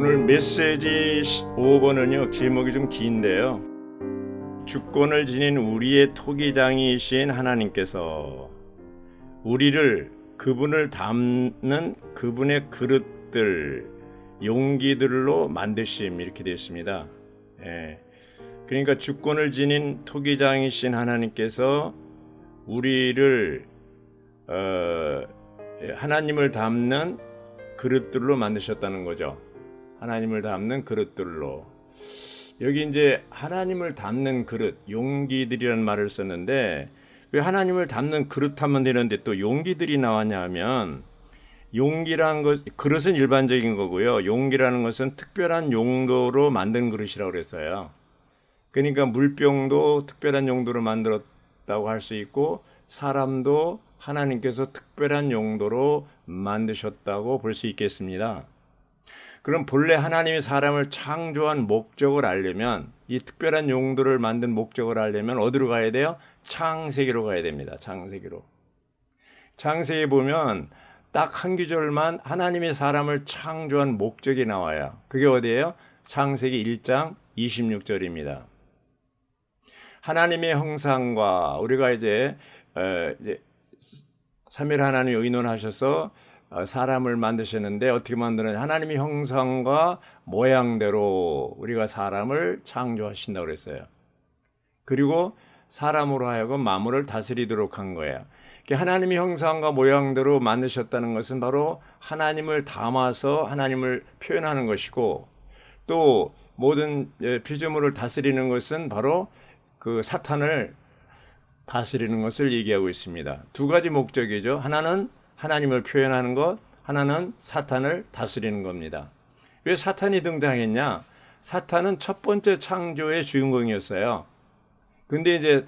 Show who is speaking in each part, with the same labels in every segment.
Speaker 1: 오늘 메시지 5번은요 제목이 좀 긴데요. 주권을 지닌 우리의 토기장이신 하나님께서 우리를 그분을 담는 그분의 그릇들, 용기들로 만드심, 이렇게 되어 있습니다. 그러니까 주권을 지닌 토기장이신 하나님께서 우리를 하나님을 담는 그릇들로 만드셨다는 거죠. 하나님을 담는 그릇들로. 여기 이제 하나님을 담는 그릇, 용기들이라는 말을 썼는데 왜 하나님을 담는 그릇 하면 되는데 또 용기들이 나왔냐 하면, 용기라는 것, 그릇은 일반적인 거고요. 용기라는 것은 특별한 용도로 만든 그릇이라고 그랬어요. 그러니까 물병도 특별한 용도로 만들었다고 할 수 있고, 사람도 하나님께서 특별한 용도로 만드셨다고 볼 수 있겠습니다. 그럼 본래 하나님이 사람을 창조한 목적을 알려면, 이 특별한 용도를 만든 목적을 알려면 어디로 가야 돼요? 창세기로 가야 됩니다. 창세기로. 창세기 보면 딱 한 구절만 하나님이 사람을 창조한 목적이 나와요. 그게 어디예요? 창세기 1장 26절입니다. 하나님의 형상과, 우리가 이제 삼위일 하나님이 의논하셔서 사람을 만드셨는데 어떻게 만드느냐, 하나님의 형상과 모양대로 우리가 사람을 창조하신다고 그랬어요. 그리고 사람으로 하여금 만물을 다스리도록 한 거예요. 하나님의 형상과 모양대로 만드셨다는 것은 바로 하나님을 담아서 하나님을 표현하는 것이고, 또 모든 피조물을 다스리는 것은 바로 그 사탄을 다스리는 것을 얘기하고 있습니다. 두 가지 목적이죠. 하나는 하나님을 표현하는 것, 하나는 사탄을 다스리는 겁니다. 왜 사탄이 등장했냐? 사탄은 첫 번째 창조의 주인공이었어요. 근데 이제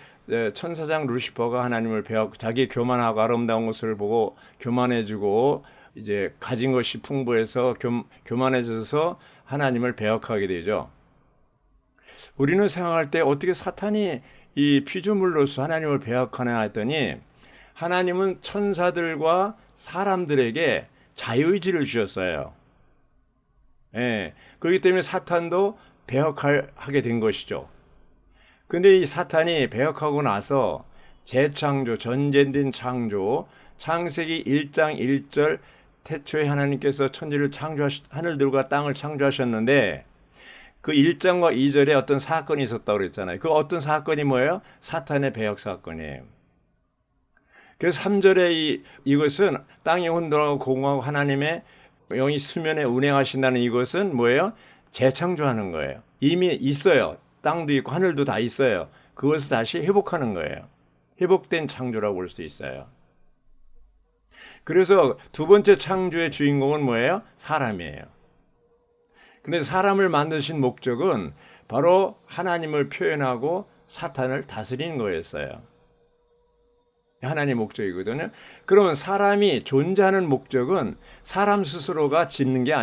Speaker 1: 천사장 루시퍼가 하나님을 자기 교만하고 아름다운 것을 보고 교만해지고, 이제 가진 것이 풍부해서 교만해져서 하나님을 배역하게 되죠. 우리는 생각할 때 어떻게 사탄이 이 피조물로서 하나님을 배역하나 했더니, 하나님은 천사들과 사람들에게 자유의지를 주셨어요. 그렇기 때문에 사탄도 배역하게 된 것이죠. 근데 이 사탄이 배역하고 나서 재창조, 전제된 창조, 창세기 1장 1절, 태초에 하나님께서 천지를 하늘들과 땅을 창조하셨는데, 그 1장과 2절에 어떤 사건이 있었다고 그랬잖아요. 그 어떤 사건이 뭐예요? 사탄의 배역 사건이에요. 그래서 3절에 이것은 땅이 혼돈하고 공허하고 하나님의 영이 수면에 운행하신다는 이것은 뭐예요? 재창조하는 거예요. 이미 있어요. 땅도 있고 하늘도 다 있어요. 그것을 다시 회복하는 거예요. 회복된 창조라고 볼 수 있어요. 그래서 두 번째 창조의 주인공은 뭐예요? 사람이에요. 근데 사람을 만드신 목적은 바로 하나님을 표현하고 사탄을 다스리는 거였어요. 하나님의 목적이거든요. 그러면 사람이 존재하는 목적은 사람 스스로가 지은 게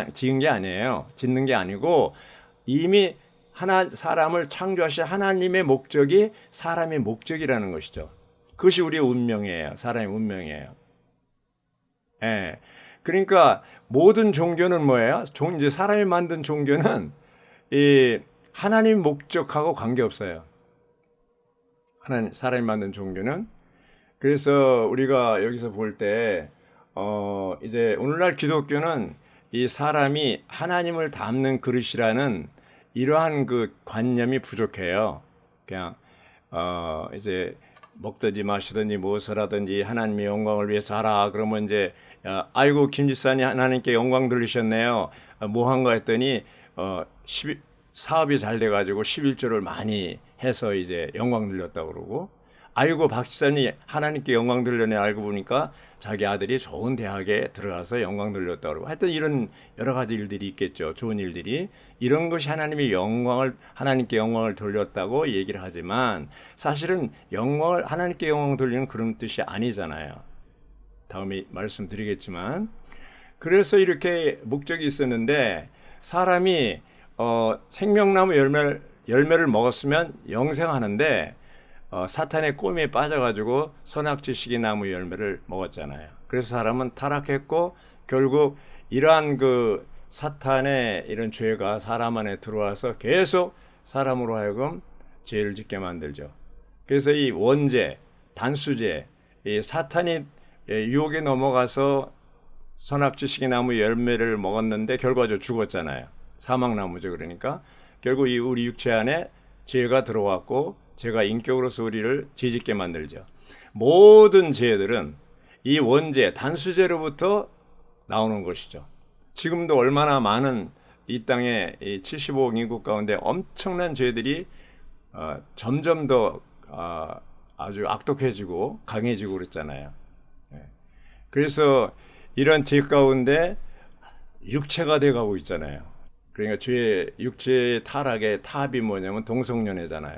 Speaker 1: 아니에요. 짓는 게 아니고, 이미 사람을 창조하신 하나님의 목적이 사람의 목적이라는 것이죠. 그것이 우리의 운명이에요. 사람의 운명이에요. 그러니까 모든 종교는 뭐예요? 이제 사람이 만든 종교는 이 하나님 목적하고 관계없어요. 사람이 만든 종교는. 그래서 우리가 여기서 볼 때 이제 오늘날 기독교는 이 사람이 하나님을 담는 그릇이라는 이러한 그 관념이 부족해요. 그냥 이제 먹든지 마시든지 무엇을 하든지 하나님의 영광을 위해서 하라. 그러면 이제 아이고 김 집사님 하나님께 영광 돌리셨네요. 뭐 한가 했더니 사업이 잘 돼가지고 11조를 많이 해서 이제 영광 돌렸다고 그러고, 아이고 박 집사님 하나님께 영광 돌렸네. 알고 보니까 자기 아들이 좋은 대학에 들어가서 영광 돌렸다고 그러고, 하여튼 이런 여러 가지 일들이 있겠죠. 좋은 일들이. 이런 것이 하나님께 영광을 돌렸다고 얘기를 하지만, 사실은 하나님께 영광 돌리는 그런 뜻이 아니잖아요. 다음에 말씀드리겠지만. 그래서 이렇게 목적이 있었는데, 사람이 생명나무 열매를 먹었으면 영생하는데, 사탄의 꼬미에 빠져가지고 선악지식의 나무 열매를 먹었잖아요. 그래서 사람은 타락했고, 결국 이러한 그 사탄의 이런 죄가 사람 안에 들어와서 계속 사람으로 하여금 죄를 짓게 만들죠. 그래서 이 원죄, 단수죄, 이 사탄이 유혹에 넘어가서 선악지식의 나무 열매를 먹었는데 결과적으로 죽었잖아요. 사망나무죠. 그러니까 결국 이 우리 육체 안에 죄가 들어왔고 죄가 인격으로서 우리를 죄짓게 만들죠. 모든 죄들은 이 원죄, 단수죄로부터 나오는 것이죠. 지금도 얼마나 많은 이 땅에 75억 인구 가운데 엄청난 죄들이 점점 더 아주 악독해지고 강해지고 그랬잖아요. 그래서 이런 죄 가운데 육체가 돼가고 있잖아요. 그러니까 육체의 타락의 탑이 뭐냐면 동성연애잖아요.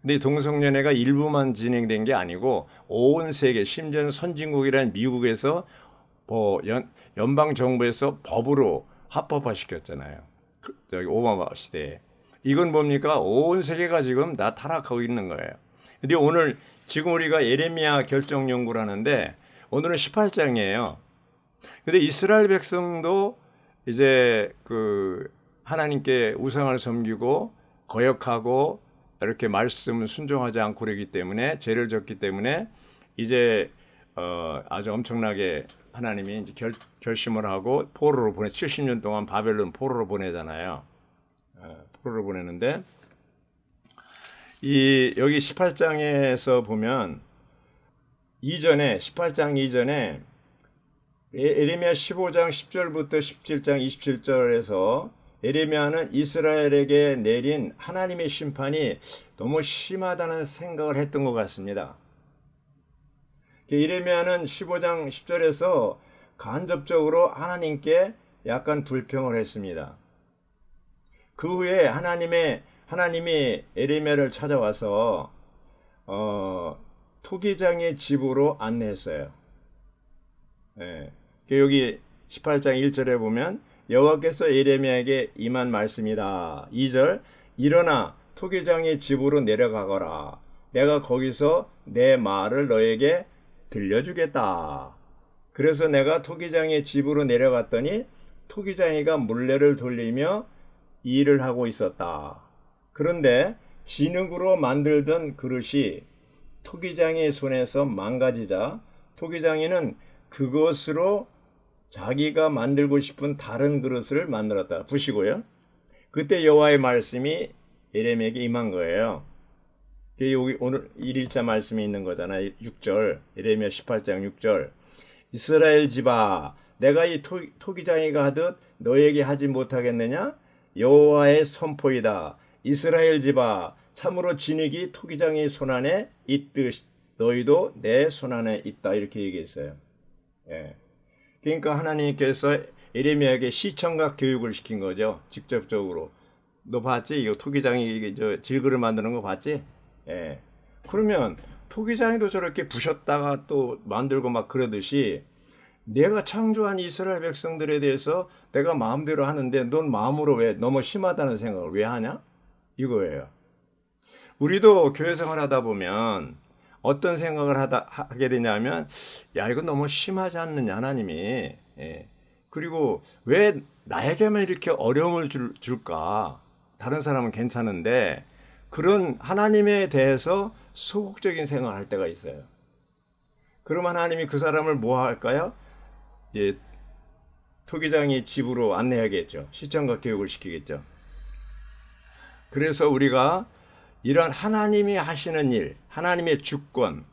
Speaker 1: 근데 이 동성연애가 일부만 진행된 게 아니고 온 세계, 심지어는 선진국이란 미국에서 연방 정부에서 법으로 합법화 시켰잖아요. 저기 오바마 시대에. 이건 뭡니까? 온 세계가 지금 다 타락하고 있는 거예요. 근데 오늘 지금 우리가 예레미야 결정 연구를 하는데 오늘은 18장이에요. 근데 이스라엘 백성도 이제 그 하나님께 우상을 섬기고 거역하고 이렇게 말씀을 순종하지 않고 그러기 때문에 죄를 졌기 때문에 이제 아주 엄청나게 하나님이 이제 결심을 하고 포로로 70년 동안 바벨론 포로로 보내잖아요. 포로로 보내는데 여기 18장에서 보면 18장 이전에 예레미야 15장 10절부터 17장 27절에서 예레미야는 이스라엘에게 내린 하나님의 심판이 너무 심하다는 생각을 했던 것 같습니다. 예레미야는 15장 10절에서 간접적으로 하나님께 약간 불평을 했습니다. 그 후에 하나님이 예레미야를 찾아와서 토기장의 집으로 안내했어요. 여기 18장 1절에 보면 여호와께서 예레미야에게 임한 말씀이다. 2절 일어나 토기장의 집으로 내려가거라. 내가 거기서 내 말을 너에게 들려주겠다. 그래서 내가 토기장의 집으로 내려갔더니 토기장이가 물레를 돌리며 일을 하고 있었다. 그런데 진흙으로 만들던 그릇이 토기장의 손에서 망가지자 토기장이는 그것으로 자기가 만들고 싶은 다른 그릇을 만들었다. 보시고요. 그때 여호와의 말씀이 예레미야에게 임한 거예요. 여기 오늘 1일자 말씀이 있는 거잖아요. 6절 예레미야 18장 6절 이스라엘 집아 내가 이 토기장이가 하듯 너에게 하지 못하겠느냐? 여호와의 선포이다. 이스라엘 집아 참으로 진흙이 토기장의 손안에 있듯 너희도 내 손안에 있다. 이렇게 얘기했어요. 그러니까 하나님께서 예레미야에게 시청각 교육을 시킨 거죠. 직접적으로. 너 봤지? 이거 토기장이 질그릇 만드는 거 봤지? 그러면 토기장이도 저렇게 부셨다가 또 만들고 막 그러듯이 내가 창조한 이스라엘 백성들에 대해서 내가 마음대로 하는데 넌 마음으로 왜 너무 심하다는 생각을 왜 하냐? 이거예요. 우리도 교회 생활하다 보면 어떤 생각을 하게 되냐면 야 이거 너무 심하지 않느냐 하나님이. 그리고 왜 나에게만 이렇게 어려움을 줄까? 다른 사람은 괜찮은데 그런 하나님에 대해서 소극적인 생각을 할 때가 있어요. 그럼 하나님이 그 사람을 뭐 할까요? 토기장이 집으로 안내하겠죠. 시청각 교육을 시키겠죠. 그래서 우리가 이런 하나님이 하시는 일, 하나님의 주권,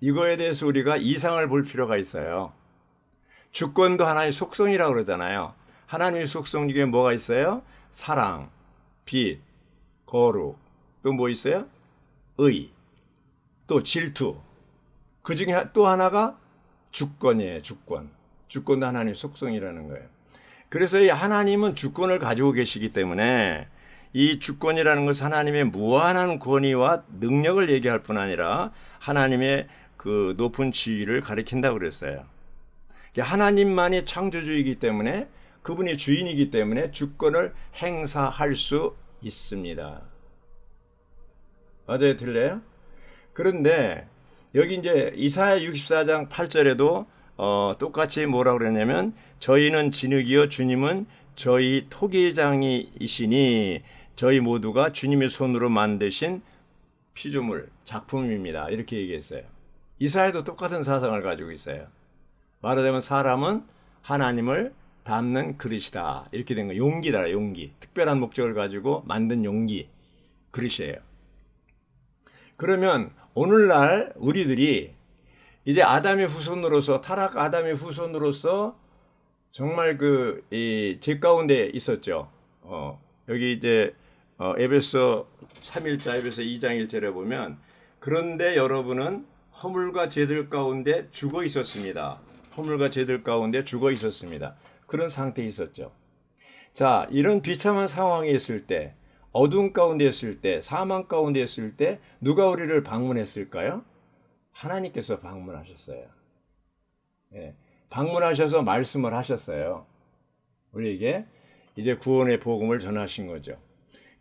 Speaker 1: 이거에 대해서 우리가 이상을 볼 필요가 있어요. 주권도 하나의 속성이라고 그러잖아요. 하나님의 속성 중에 뭐가 있어요? 사랑, 빛, 거룩, 또 뭐 있어요? 의, 또 질투. 그 중에 또 하나가 주권이에요. 주권도 하나님의 속성이라는 거예요. 그래서 이 하나님은 주권을 가지고 계시기 때문에 이 주권이라는 것은 하나님의 무한한 권위와 능력을 얘기할 뿐 아니라 하나님의 그 높은 지위를 가리킨다고 그랬어요. 하나님만이 창조주이기 때문에 그분이 주인이기 때문에 주권을 행사할 수 있습니다. 맞아요? 들려요? 그런데 여기 이제 이사야 64장 8절에도 똑같이 뭐라 그랬냐면 저희는 진흙이요 주님은 저희 토기장이시니 저희 모두가 주님의 손으로 만드신 피조물 작품입니다. 이렇게 얘기했어요. 이사야도 똑같은 사상을 가지고 있어요. 말하자면 사람은 하나님을 담는 그릇이다. 이렇게 된 거. 용기다. 용기. 특별한 목적을 가지고 만든 용기. 그릇이에요. 그러면 오늘날 우리들이 이제 아담의 후손으로서 타락 아담의 후손으로서 정말 제 가운데 있었죠. 여기 이제 에베소 3일자 에베소 2장 1절에 보면 그런데 여러분은 허물과 죄들 가운데 죽어 있었습니다. 허물과 죄들 가운데 죽어 있었습니다. 그런 상태에 있었죠. 자, 이런 비참한 상황에 있을 때, 어둠 가운데 있을 때, 사망 가운데 있을 때 누가 우리를 방문했을까요? 하나님께서 방문하셨어요. 예, 방문하셔서 말씀을 하셨어요. 우리에게 이제 구원의 복음을 전하신 거죠.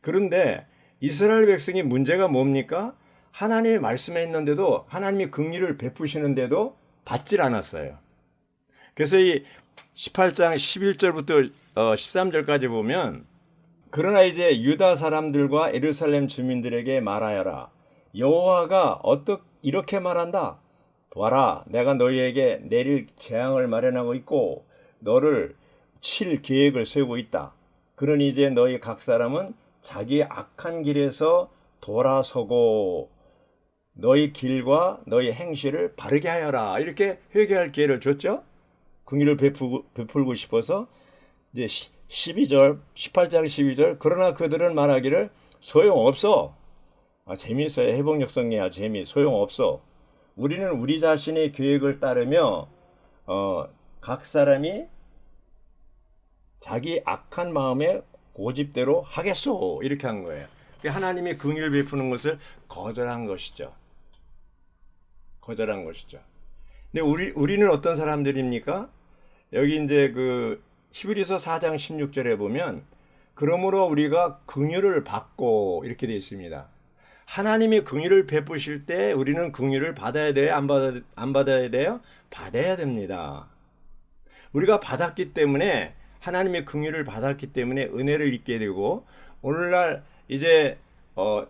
Speaker 1: 그런데 이스라엘 백성이 문제가 뭡니까? 하나님의 말씀에 있는데도 하나님이 긍휼을 베푸시는데도 받질 않았어요. 그래서 이 18장 11절부터 13절까지 보면 그러나 이제 유다 사람들과 예루살렘 주민들에게 말하여라. 여호와가 이렇게 말한다. 봐라, 내가 너희에게 내릴 재앙을 마련하고 있고 너를 칠 계획을 세우고 있다. 그러니 이제 너희 각 사람은 자기 악한 길에서 돌아서고 너희 길과 너희 행실을 바르게 하여라. 이렇게 회개할 기회를 줬죠. 긍휼을 베풀고 싶어서 이제 12절, 18장 12절 그러나 그들은 말하기를 소용없어. 재미있어요. 회복역성이 아주 소용없어. 우리는 우리 자신의 계획을 따르며 각 사람이 자기 악한 마음에 고집대로 하겠소. 이렇게 한 거예요. 하나님이 긍휼을 베푸는 것을 거절한 것이죠. 거절한 것이죠. 근데 우리는 어떤 사람들입니까? 여기 이제 히브리서 4장 16절에 보면 그러므로 우리가 긍휼을 받고 이렇게 되어 있습니다. 하나님이 긍휼을 베푸실 때 우리는 긍휼을 받아야 돼요? 안 받아야 돼요? 받아야 됩니다. 우리가 받았기 때문에 하나님의 긍휼을 받았기 때문에 은혜를 입게 되고 오늘날 이제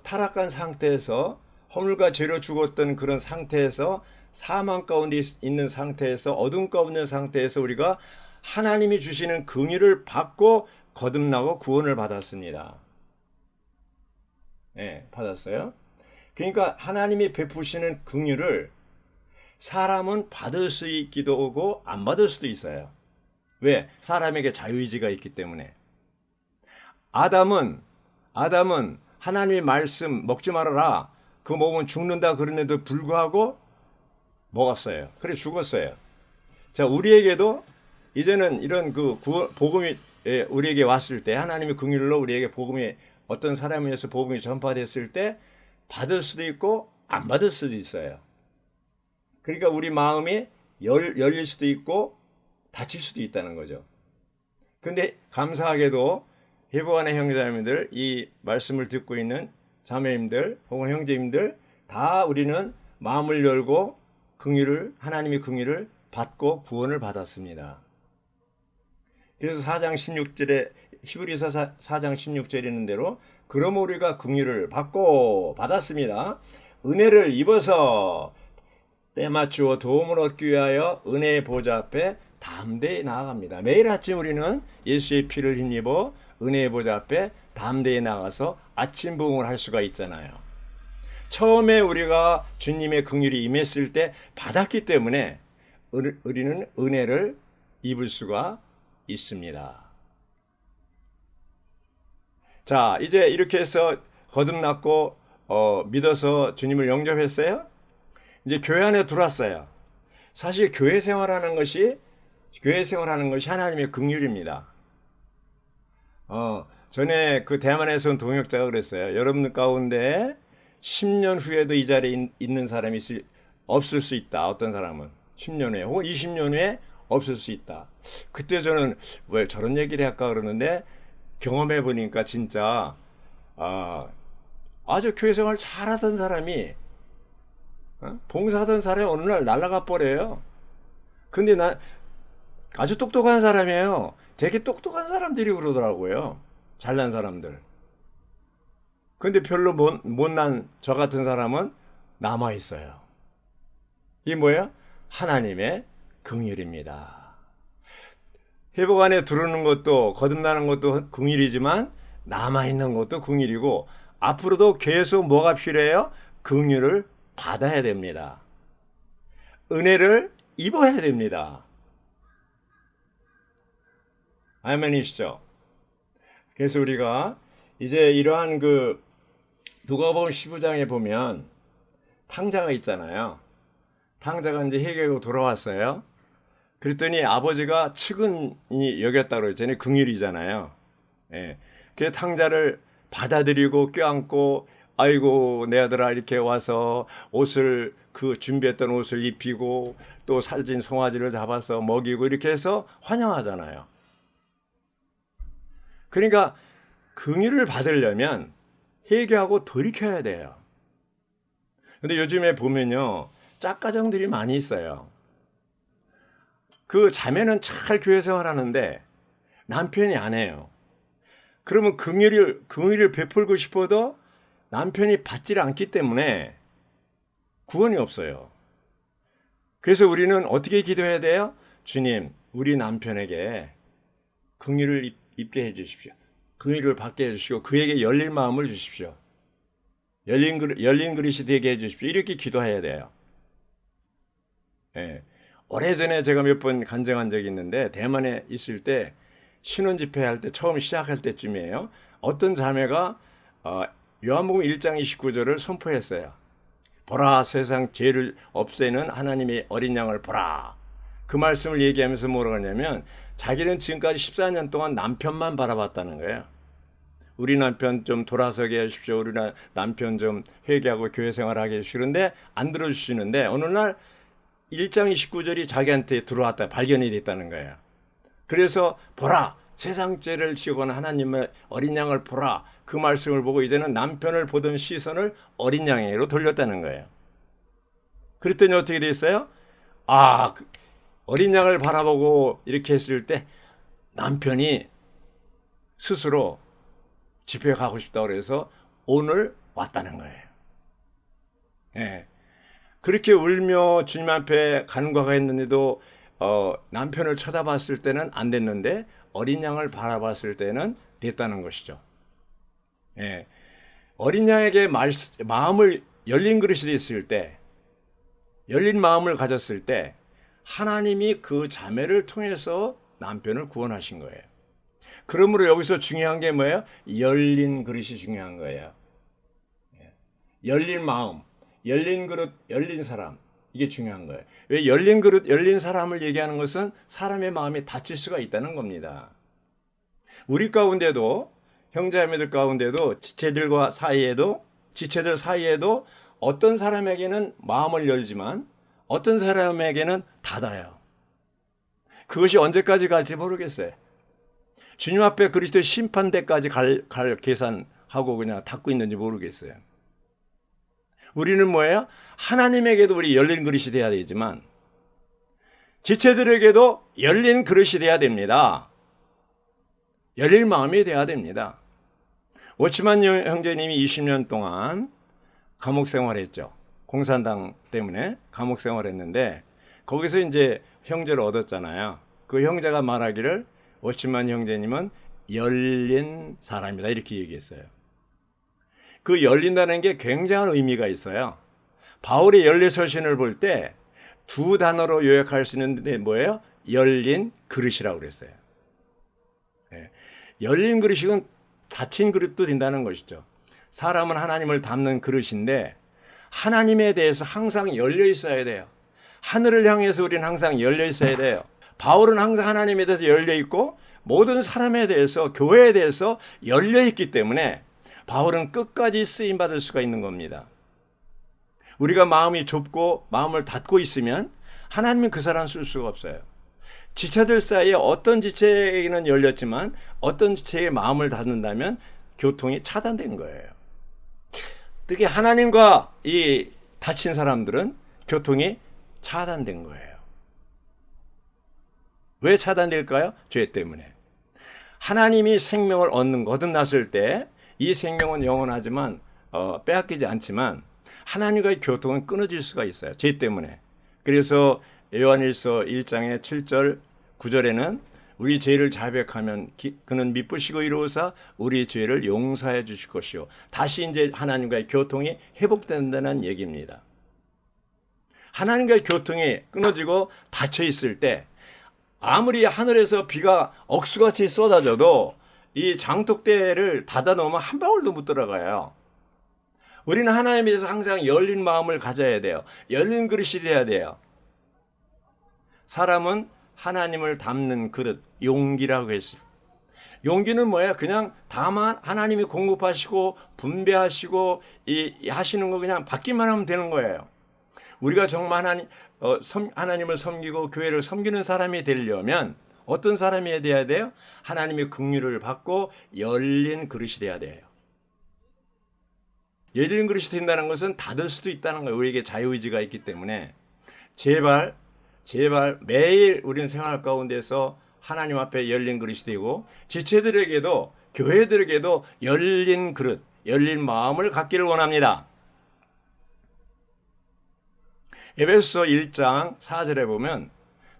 Speaker 1: 타락한 상태에서 허물과 죄로 죽었던 그런 상태에서 사망 가운데 있는 상태에서 어둠 가운데 있는 상태에서 우리가 하나님이 주시는 긍휼을 받고 거듭나고 구원을 받았습니다. 네, 받았어요. 그러니까 하나님이 베푸시는 긍휼을 사람은 받을 수 있기도 하고 안 받을 수도 있어요. 왜? 사람에게 자유의지가 있기 때문에. 아담은 하나님의 말씀 먹지 말아라. 그거 먹으면 죽는다 그런데도 불구하고 먹었어요. 그래 죽었어요. 자, 우리에게도 이제는 이런 복음이 우리에게 왔을 때 하나님의 긍휼로 우리에게 복음이 어떤 사람에 의해서 복음이 전파됐을 때 받을 수도 있고 안 받을 수도 있어요. 그러니까 우리 마음이 열릴 수도 있고 닫힐 수도 있다는 거죠. 근데 감사하게도 회복하는 형제자매들, 이 말씀을 듣고 있는 자매님들 혹은 형제님들 다 우리는 마음을 열고 하나님의 긍휼을 받고 구원을 받았습니다. 그래서 4장 16절에 히브리서 4장 16절에 있는 대로 그럼 우리가 긍휼을 받고 받았습니다. 은혜를 입어서 때맞추어 도움을 얻기 위하여 은혜의 보좌 앞에 담대히 나아갑니다. 매일 아침 우리는 예수의 피를 힘입어 은혜의 보좌 앞에 담대히 나가서 아침 부흥을 할 수가 있잖아요. 처음에 우리가 주님의 긍휼이 임했을 때 받았기 때문에 우리는 은혜를 입을 수가 있습니다. 자, 이제 이렇게 해서 거듭났고 믿어서 주님을 영접했어요. 이제 교회 안에 들어왔어요. 사실 교회 생활하는 것이 하나님의 긍휼입니다. 전에 대만에서 온 동역자가 그랬어요. 여러분 가운데 10년 후에도 이 자리에 있는 사람이 없을 수 있다. 어떤 사람은 10년 후에 혹은 20년 후에 없을 수 있다. 그때 저는 왜 저런 얘기를 할까 그러는데 경험해 보니까 진짜 아주 교회 생활 잘하던 사람이 봉사하던 사람이 어느 날 날아가 버려요. 근데 나 아주 똑똑한 사람이에요. 되게 똑똑한 사람들이 그러더라고요. 잘난 사람들. 근데 별로 못난 저 같은 사람은 남아 있어요. 이게 뭐예요? 하나님의 긍휼입니다. 회복 안에 들어오는 것도 거듭나는 것도 긍휼이지만 남아 있는 것도 긍휼이고, 앞으로도 계속 뭐가 필요해요? 긍휼을 받아야 됩니다. 은혜를 입어야 됩니다. 아멘이시죠? 그래서 우리가 이제 이러한 누가복음 15장에 보면 탕자가 있잖아요. 탕자가 이제 회개하고 돌아왔어요. 그랬더니 아버지가 측은히 여겼다고 했잖아요. 긍휼이잖아요. 예. 그 탕자를 받아들이고 껴안고, 아이고 내 아들아 이렇게 와서 옷을 준비했던 옷을 입히고 또 살진 송아지를 잡아서 먹이고 이렇게 해서 환영하잖아요. 그러니까 긍휼을 받으려면 회개하고 돌이켜야 돼요. 근데 요즘에 보면요, 짝가정들이 많이 있어요. 그 자매는 잘 교회 생활하는데 남편이 안 해요. 그러면 긍휼을 베풀고 싶어도 남편이 받질 않기 때문에 구원이 없어요. 그래서 우리는 어떻게 기도해야 돼요? 주님, 우리 남편에게 긍휼을 입게 해 주십시오. 긍휼을 받게 해 주시고 그에게 열린 마음을 주십시오. 열린 그릇이 되게 해 주십시오. 이렇게 기도해야 돼요. 예. 오래전에 제가 몇 번 간증한 적이 있는데, 대만에 있을 때 신혼 집회할 때 처음 시작할 때쯤이에요. 어떤 자매가 요한복음 1장 29절을 선포했어요. 보라, 세상 죄를 없애는 하나님의 어린 양을 보라. 그 말씀을 얘기하면서 뭐라고 하냐면, 자기는 지금까지 14년 동안 남편만 바라봤다는 거예요. 우리 남편 좀 돌아서게 하십시오. 우리 남편 좀 회개하고 교회 생활하게 해주시오. 그런데 안 들어주시는데 어느 날 1장 29절이 자기한테 들어왔다, 발견이 됐다는 거예요. 그래서 보라, 세상 죄를 지고는 하나님의 어린 양을 보라. 그 말씀을 보고 이제는 남편을 보던 시선을 어린 양에게로 돌렸다는 거예요. 그랬더니 어떻게 됐어요? 어린 양을 바라보고 이렇게 했을 때 남편이 스스로 집회에 가고 싶다고 그래서 오늘 왔다는 거예요. 예. 그렇게 울며 주님 앞에 간과가 했는데도 남편을 쳐다봤을 때는 안 됐는데 어린 양을 바라봤을 때는 됐다는 것이죠. 예. 어린 양에게 마음을 열린 그릇이 됐을 때, 열린 마음을 가졌을 때 하나님이 그 자매를 통해서 남편을 구원하신 거예요. 그러므로 여기서 중요한 게 뭐예요? 열린 그릇이 중요한 거예요. 열린 마음, 열린 그릇, 열린 사람, 이게 중요한 거예요. 왜 열린 그릇, 열린 사람을 얘기하는 것은 사람의 마음이 닫힐 수가 있다는 겁니다. 우리 가운데도, 형제자매들 가운데도, 지체들 사이에도 어떤 사람에게는 마음을 열지만 어떤 사람에게는 닫아요. 그것이 언제까지 갈지 모르겠어요. 주님 앞에 그리스도의 심판대까지 갈 계산하고 그냥 닫고 있는지 모르겠어요. 우리는 뭐예요? 하나님에게도 우리 열린 그릇이 돼야 되지만 지체들에게도 열린 그릇이 돼야 됩니다. 열릴 마음이 돼야 됩니다. 워치만 형제님이 20년 동안 감옥 생활했죠. 공산당 때문에 감옥 생활했는데 거기서 이제 형제를 얻었잖아요. 그 형제가 말하기를 워치만 형제님은 열린 사람이다 이렇게 얘기했어요. 그 열린다는 게 굉장한 의미가 있어요. 바울의 열례서신을 볼 때 두 단어로 요약할 수 있는데 뭐예요? 열린 그릇이라고 그랬어요. 네. 열린 그릇이건 닫힌 그릇도 된다는 것이죠. 사람은 하나님을 담는 그릇인데 하나님에 대해서 항상 열려 있어야 돼요. 하늘을 향해서 우리는 항상 열려 있어야 돼요. 바울은 항상 하나님에 대해서 열려 있고 모든 사람에 대해서, 교회에 대해서 열려 있기 때문에 바울은 끝까지 쓰임 받을 수가 있는 겁니다. 우리가 마음이 좁고 마음을 닫고 있으면 하나님은 그 사람 쓸 수가 없어요. 지체들 사이에 어떤 지체에게는 열렸지만 어떤 지체의 마음을 닫는다면 교통이 차단된 거예요. 특히 하나님과 이 닫힌 사람들은 교통이 차단된 거예요. 왜 차단될까요? 죄 때문에. 하나님이 생명을 얻는 거듭났을 때 이 생명은 영원하지만 빼앗기지 않지만 하나님과의 교통은 끊어질 수가 있어요. 죄 때문에. 그래서 요한일서 1장의 7절 9절에는 우리 죄를 자백하면 그는 미쁘시고 이로우사 우리 죄를 용서해 주실 것이요. 다시 이제 하나님과의 교통이 회복된다는 얘기입니다. 하나님과의 교통이 끊어지고 닫혀 있을 때 아무리 하늘에서 비가 억수같이 쏟아져도 이 장독대를 닫아 놓으면 한 방울도 못 들어가요. 우리는 하나님에 대해서 항상 열린 마음을 가져야 돼요. 열린 그릇이 돼야 돼요. 사람은 하나님을 담는 그릇, 용기라고 했어요. 용기는 뭐예요? 그냥 다만 하나님이 공급하시고 분배하시고 하시는 거 그냥 받기만 하면 되는 거예요. 우리가 정말 하나님을 섬기고 교회를 섬기는 사람이 되려면 어떤 사람이 돼야 돼요? 하나님의 긍휼을 받고 열린 그릇이 돼야 돼요. 열린 그릇이 된다는 것은 닫을 수도 있다는 거예요. 우리에게 자유의지가 있기 때문에 제발 매일 우리는 생활 가운데서 하나님 앞에 열린 그릇이 되고 지체들에게도 교회들에게도 열린 그릇, 열린 마음을 갖기를 원합니다. 에베소 1장 4절에 보면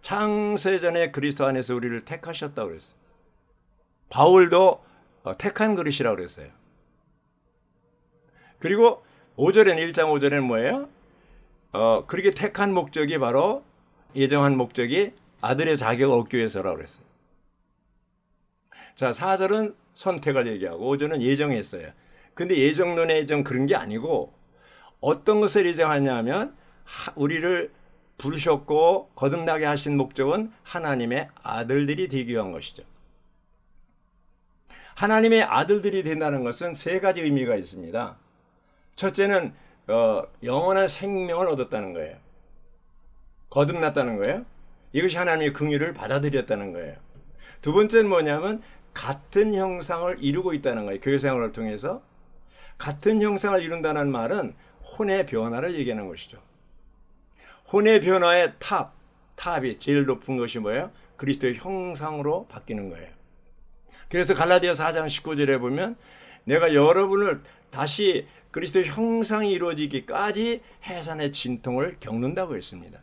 Speaker 1: 창세전에 그리스도 안에서 우리를 택하셨다고 그랬어요. 바울도 택한 그릇이라고 그랬어요. 그리고 5절에는 1장 5절에는 뭐예요? 그렇게 택한 목적이 바로 예정한 목적이 아들의 자격을 얻기 위해서라고 그랬어요. 자, 4절은 선택을 얘기하고 5절은 예정했어요. 근데 예정론의 예정 그런 게 아니고 어떤 것을 예정하냐면 우리를 부르셨고 거듭나게 하신 목적은 하나님의 아들들이 되기 위한 것이죠. 하나님의 아들들이 된다는 것은 세 가지 의미가 있습니다. 첫째는 영원한 생명을 얻었다는 거예요. 거듭났다는 거예요. 이것이 하나님의 긍휼을 받아들였다는 거예요. 두 번째는 뭐냐면 같은 형상을 이루고 있다는 거예요. 교회 생활을 통해서 같은 형상을 이룬다는 말은 혼의 변화를 얘기하는 것이죠. 혼의 변화의 탑이 제일 높은 것이 뭐예요? 그리스도의 형상으로 바뀌는 거예요. 그래서 갈라디아서 4장 19절에 보면 내가 여러분을 다시 그리스도의 형상이 이루어지기까지 해산의 진통을 겪는다고 했습니다.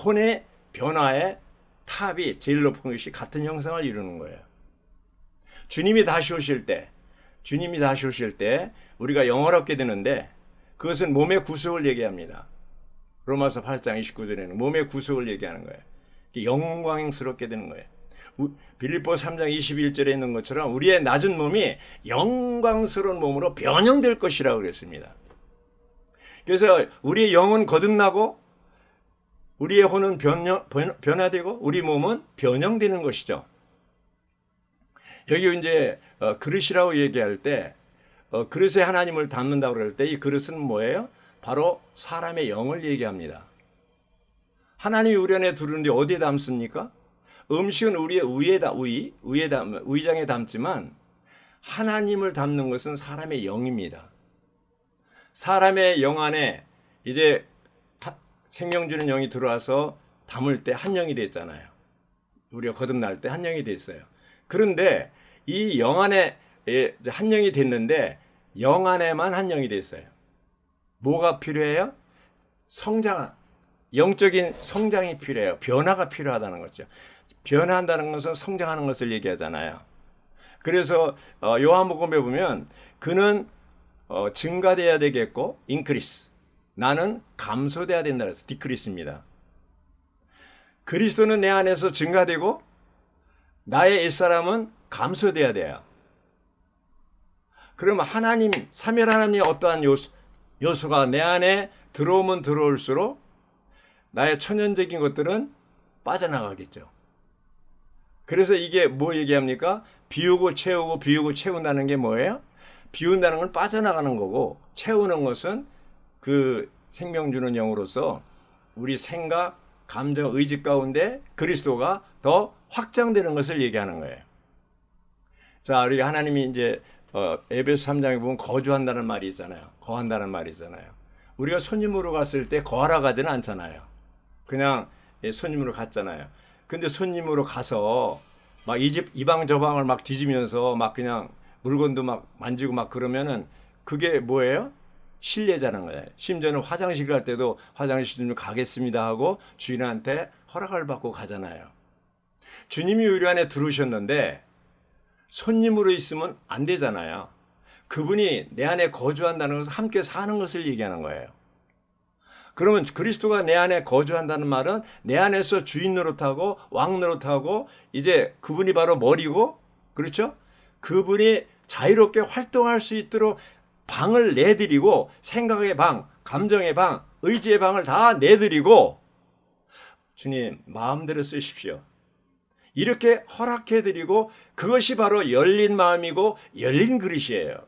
Speaker 1: 혼의 변화의 탑이 제일 높은 것이 같은 형상을 이루는 거예요. 주님이 다시 오실 때 우리가 영원롭게 되는데 그것은 몸의 구속을 얘기합니다. 로마서 8장 29절에는 몸의 구속을 얘기하는 거예요. 영광스럽게 되는 거예요. 빌립보서 3장 21절에 있는 것처럼 우리의 낮은 몸이 영광스러운 몸으로 변형될 것이라고 그랬습니다. 그래서 우리의 영은 거듭나고 우리의 혼은 변화되고 우리 몸은 변형되는 것이죠. 여기 이제 그릇이라고 얘기할 때 그릇에 하나님을 담는다고 그럴 때 이 그릇은 뭐예요? 바로 사람의 영을 얘기합니다. 하나님이 우리 안에 두르는데 어디에 담습니까? 음식은 우리의 위장에 담지만 하나님을 담는 것은 사람의 영입니다. 사람의 영 안에 이제 생명 주는 영이 들어와서 담을 때 한 영이 됐잖아요. 우리가 거듭날 때 한 영이 됐어요. 그런데 이 영 안에 한 영이 됐는데 영 안에만 한 영이 됐어요. 뭐가 필요해요? 영적인 성장이 필요해요. 변화가 필요하다는 거죠. 변화한다는 것은 성장하는 것을 얘기하잖아요. 그래서 요한복음에 보면 그는 증가돼야 되겠고 increase, 나는 감소돼야 된다 그래서 decrease입니다. 그리스도는 내 안에서 증가되고 나의 옛사람은 감소돼야 돼요. 그러면 삼위일 하나님의 어떠한 요소가 내 안에 들어오면 들어올수록 나의 천연적인 것들은 빠져나가겠죠. 그래서 이게 뭐 얘기합니까? 비우고 채운다는 게 뭐예요? 비운다는 건 빠져나가는 거고 채우는 것은 그 생명 주는 영으로서 우리 생각, 감정, 의지 가운데 그리스도가 더 확장되는 것을 얘기하는 거예요. 자, 우리 하나님이 이제 에베소 3장에 보면 거주한다는 말이 있잖아요. 거한다는 말이 있잖아요. 우리가 손님으로 갔을 때 거하러 가지는 않잖아요. 그냥 손님으로 갔잖아요. 근데 손님으로 가서 막 이 집, 이 방 저 방을 막 뒤지면서 막 그냥 물건도 막 만지고 막 그러면은 그게 뭐예요? 실례자는 거예요. 심지어는 화장실 갈 때도 화장실 좀 가겠습니다 하고 주인한테 허락을 받고 가잖아요. 주님이 우리 안에 들어오셨는데 손님으로 있으면 안 되잖아요. 그분이 내 안에 거주한다는 것은 함께 사는 것을 얘기하는 거예요. 그러면 그리스도가 내 안에 거주한다는 말은 내 안에서 주인 노릇하고 왕 노릇하고 이제 그분이 바로 머리고, 그렇죠? 그분이 자유롭게 활동할 수 있도록 방을 내드리고, 생각의 방, 감정의 방, 의지의 방을 다 내드리고, 주님 마음대로 쓰십시오. 이렇게 허락해드리고, 그것이 바로 열린 마음이고 열린 그릇이에요.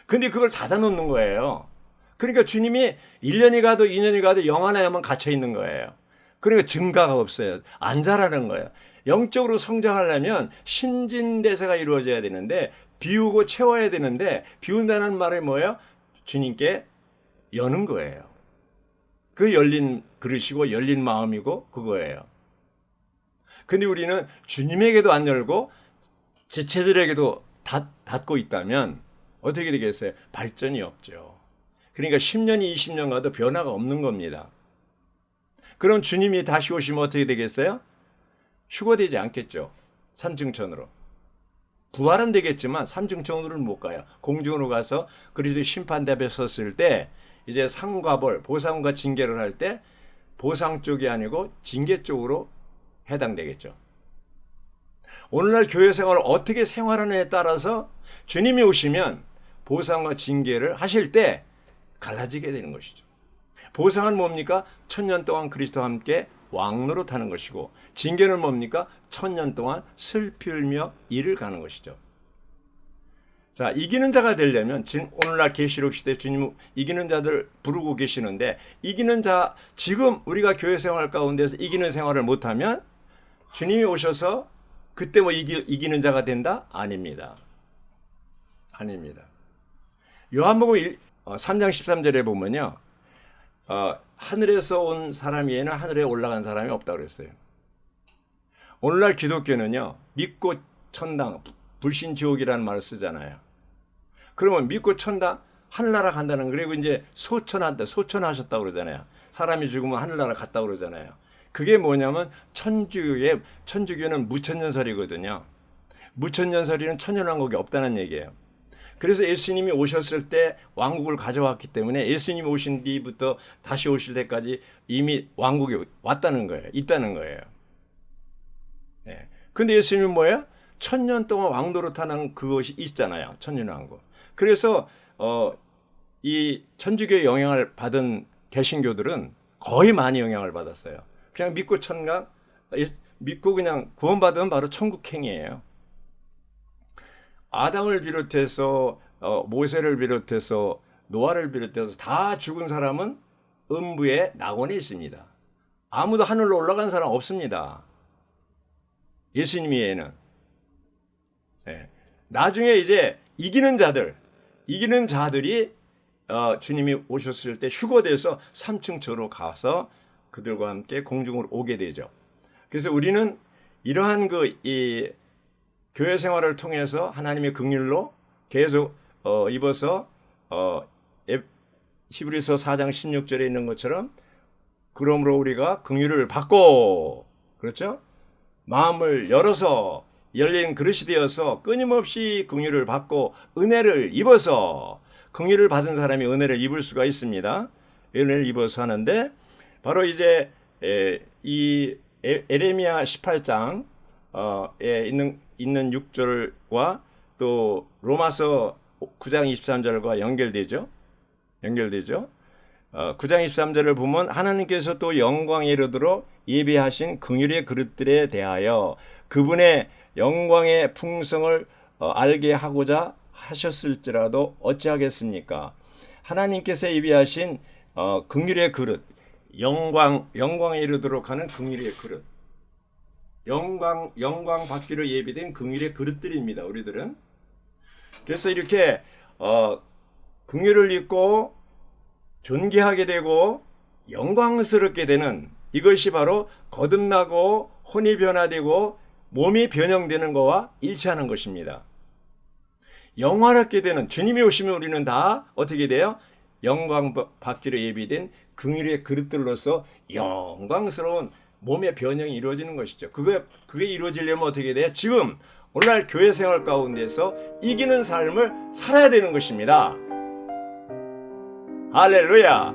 Speaker 1: 근데 그걸 닫아놓는 거예요. 그러니까 주님이 1년이 가도 2년이 가도 영 하나에만 갇혀 있는 거예요. 그러니까 증가가 없어요. 안 자라는 거예요. 영적으로 성장하려면 신진대사가 이루어져야 되는데, 비우고 채워야 되는데, 비운다는 말이 뭐예요? 주님께 여는 거예요. 그 열린 그릇이고 열린 마음이고 그거예요. 근데 우리는 주님에게도 안 열고 지체들에게도 닫고 있다면 어떻게 되겠어요? 발전이 없죠. 그러니까 10년이 20년 가도 변화가 없는 겁니다. 그럼 주님이 다시 오시면 어떻게 되겠어요? 휴거되지 않겠죠. 삼층천으로. 부활은 되겠지만 삼층천으로는 못 가요. 공중으로 가서 그리스도 심판대 앞에 섰을 때 이제 상과 벌, 보상과 징계를 할 때 보상 쪽이 아니고 징계 쪽으로 해당되겠죠. 오늘날 교회 생활을 어떻게 생활하느냐에 따라서 주님이 오시면 보상과 징계를 하실 때 갈라지게 되는 것이죠. 보상은 뭡니까? 1000년 동안 그리스도와 함께 왕노릇 하는 것이고, 징계는 뭡니까? 1000년 동안 슬피 울며 이를 가는 것이죠. 자, 이기는 자가 되려면 지금 오늘날 계시록 시대 주님 이기는 자들 부르고 계시는데, 이기는 자, 지금 우리가 교회 생활 가운데서 이기는 생활을 못하면 주님이 오셔서 그때 뭐 이기는 자가 된다? 아닙니다. 아닙니다. 요한복음 3장 13절에 보면요, 하늘에서 온 사람 외에는 하늘에 올라간 사람이 없다고 그랬어요. 오늘날 기독교는요, 믿고 천당, 불신 지옥이라는 말을 쓰잖아요. 그러면 믿고 천당, 하늘나라 간다는, 그리고 이제 소천하셨다고 그러잖아요. 사람이 죽으면 하늘나라 갔다고 그러잖아요. 그게 뭐냐면 천주교는 무천년설이거든요. 무천년설이는 천년왕국이 없다는 얘기예요. 그래서 예수님이 오셨을 때 왕국을 가져왔기 때문에 예수님이 오신 뒤부터 다시 오실 때까지 이미 왕국이 왔다는 거예요. 있다는 거예요. 네. 근데 예수님은 뭐예요? 1000년 동안 왕노릇하는 그것이 있잖아요. 천년왕국. 그래서 이 천주교의 영향을 받은 개신교들은 거의 많이 영향을 받았어요. 그냥 믿고 믿고 그냥 구원받으면 바로 천국행이에요. 아담을 비롯해서 모세를 비롯해서 노아를 비롯해서 다 죽은 사람은 음부의 낙원에 있습니다. 아무도 하늘로 올라간 사람 없습니다. 예수님 외에는. 네. 나중에 이제 이기는 자들이 주님이 오셨을 때 휴거돼서 3층처로 가서 그들과 함께 공중으로 오게 되죠. 그래서 우리는 이러한 이 교회 생활을 통해서 하나님의 긍휼로 계속 입어서 히브리서 4장 16절에 있는 것처럼, 그러므로 우리가 긍휼을 받고, 그렇죠? 마음을 열어서 열린 그릇이 되어서 끊임없이 긍휼을 받고 은혜를 입어서, 긍휼을 받은 사람이 은혜를 입을 수가 있습니다. 은혜를 입어서 하는데, 바로 이제 이 에레미야 18장에 있는 6절과 또 로마서 9장 23절과 연결되죠. 9장 23절을 보면 하나님께서 또 영광에 이르도록 예비하신 긍휼의 그릇들에 대하여 그분의 영광의 풍성을 알게 하고자 하셨을지라도 어찌하겠습니까? 하나님께서 예비하신 긍휼의 그릇, 영광에 이르도록 하는 긍휼의 그릇, 영광 받기로 예비된 긍휼의 그릇들입니다. 우리들은. 그래서 이렇게 긍휼을 입고 존귀하게 되고 영광스럽게 되는 이것이 바로 거듭나고 혼이 변화되고 몸이 변형되는 것과 일치하는 것입니다. 영화롭게 되는 주님이 오시면 우리는 다 어떻게 돼요? 영광 받기로 예비된 긍휼의 그릇들로서 영광스러운 몸의 변형이 이루어지는 것이죠. 그게 이루어지려면 어떻게 돼요? 지금 오늘날 교회 생활 가운데서 이기는 삶을 살아야 되는 것입니다. 할렐루야.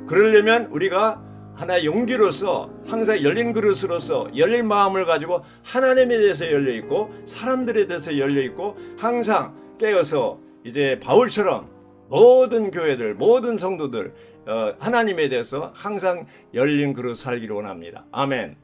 Speaker 1: 그러려면 우리가 하나의 용기로서 항상 열린 그릇으로서 열린 마음을 가지고 하나님에 대해서 열려있고 사람들에 대해서 열려있고 항상 깨어서 이제 바울처럼 모든 교회들 모든 성도들 하나님에 대해서 항상 열린 그릇 살기를 원합니다. 아멘.